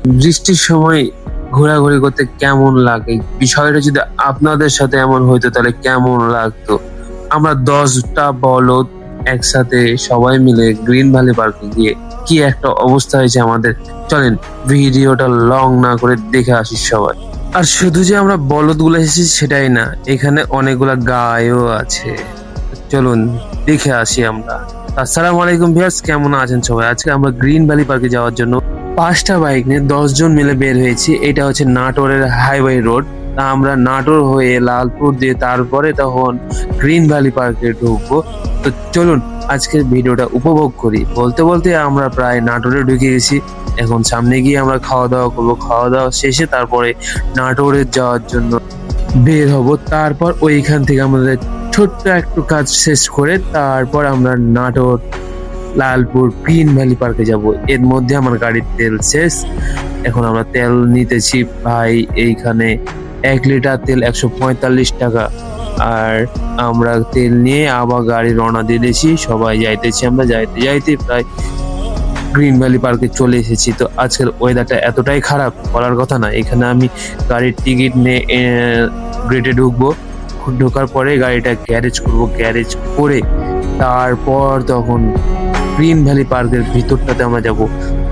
বৃষ্টির সময় ঘোরাঘুরি করতে কেমন লাগে, বিষয়টা যদি আপনাদের সাথে এমন হইতো তাহলে কেমন লাগতো। আমরা 10টা বলদ একসাথে সবাই মিলে গ্রিন ভ্যালি পার্কে গিয়ে কি একটা অবস্থা হয়েছে আমাদের। চলেন ভিডিওটা লং না করে দেখে আসি সবাই। আর শুধু যে আমরা বলদ গুলো এসেছি সেটাই না, এখানে অনেকগুলা গায়ও আছে। চলুন দেখে আসি আমরা। আসসালামু আলাইকুম ভিউয়ার্স, কেমন আছেন সবাই? আজকে আমরা গ্রিন ভ্যালি পার্কে যাওয়ার জন্য 5টা বাইক নিয়ে 10 জন মিলে বের হয়েছি। এটা হচ্ছে নাটোরের হাইওয়ে রোড। তা আমরা নাটোর হয়ে লালপুর দিয়ে তারপরে তখন গ্রিন ভ্যালি পার্কে ঢুকবো। তো চলুন আজকের ভিডিওটা উপভোগ করি। বলতে বলতে আমরা প্রায় নাটোরে ঢুকে গেছি। এখন সামনে গিয়ে আমরা খাওয়া দাওয়া করবো, খাওয়া দাওয়া শেষে তারপরে নাটোরে যাওয়ার জন্য বের হব। তারপর ওইখান থেকে আমাদের ছোট্ট একটু কাজ শেষ করে তারপর আমরা নাটোর লালপুর গ্রিন ভ্যালি পার্কে যাব। এর মধ্যে আমার গাড়ির তেল শেষ। এখন আমরা তেল নিতেছি ভাই, এইখানে 1 লিটার তেল 145 টাকা। আর আমরা তেল নিয়ে আবার গাড়ি রওনা দিয়ে দিয়েছি, সবাই যাইতেছি। আমরা যাইতে যাইতে প্রায় গ্রিন ভ্যালি পার্কে চলে এসেছি। তো আজকের ওয়েদারটা এতটাই খারাপ বলার কথা না। এখানে আমি গাড়ির টিকিট নিয়ে গেটে ঢুকবো, ঢোকার পরে গাড়িটা গ্যারেজ করব, গ্যারেজ করে তারপর তখন গ্রিন ভ্যালি পার্কের ভিতরটাতে আমরা যাব।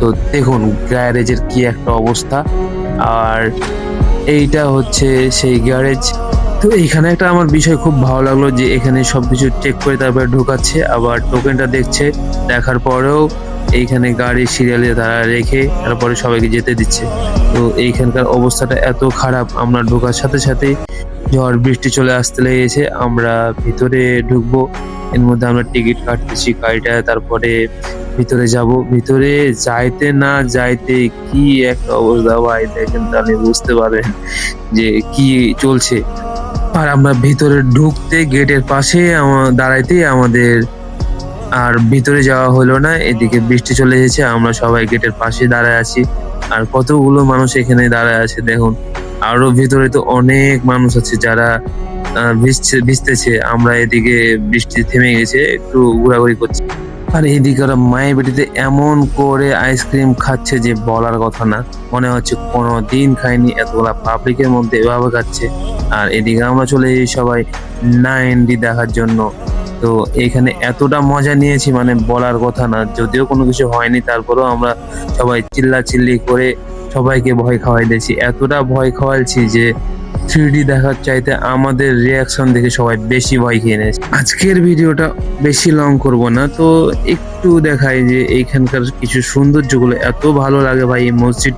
তো দেখুন গ্যারেজের কি একটা অবস্থা। আর এইটা হচ্ছে সেই গ্যারেজ। তো এইখানে একটা আমার বিষয় খুব ভালো লাগলো যে এখানে সবকিছু চেক করে তারপরে ঢোকাচ্ছে, আবার টোকেনটা দেখছে, দেখার পরেও এইখানে গাড়ি সিরিয়ালে তারা রেখে তারপরে সবাইকে যেতে দিচ্ছে। তো এইখানকার অবস্থাটা এত খারাপ, আমরা ঢোকার সাথে সাথেই ঝড় বৃষ্টি চলে আসতে লেগেছে। আমরা ভিতরে ঢুকবো, এর মধ্যে আমরা টিকিট কাটতেছি গাড়িটা, তারপরে ভিতরে যাব। ভিতরে যাইতে না যাইতে কি একটা অবস্থা ভাই, দেখেন তাহলে বুঝতে পারবেন যে কি চলছে। আর আমরা ভিতরে ঢুকতে গেটের পাশে দাঁড়াইতেই আমাদের আর ভিতরে যাওয়া হলো না। এদিকে বৃষ্টি চলে এসেছে, আমরা সবাই গেটের পাশে দাঁড়ায় আছি। আর কতগুলো মানুষ এখানে দাঁড়ায় আছে দেখুন। আরো ভিতরে তো অনেক মানুষ আছে যারা ভিজতেছে। আমরা এদিকে বৃষ্টি থেমে গেছে, একটু ঘোরাঘুরি করছি। আর এদিকে ওরা মায়ের বেটিতে এমন করে আইসক্রিম খাচ্ছে যে বলার কথা না, মনে হচ্ছে কোনো দিন খায়নি, এতগুলা পাবলিকের মধ্যে এভাবে খাচ্ছে। আর এদিকে আমরা চলে যাই সবাই 9D দেখার জন্য। তো এখানে এতটা মজা নিয়েছি মানে বলার কথা না। যদিও কোনো কিছু হয়নি, তারপরেও আমরা সবাই চিল্লাচিল্লি করে সবাইকে ভয় খাওয়াই দিয়েছি। এতটা ভয় খাওয়াইছি যে 3D দেখার চাইতে আমাদের রিয়াকশন দেখে সবাই বেশি ভয় খেয়ে নিয়েছে। আজকের ভিডিওটা বেশি লং করব না, তো একটু দেখাই যে এইখানকার কিছু সৌন্দর্যগুলো এত ভালো লাগে ভাই। এই মসজিদ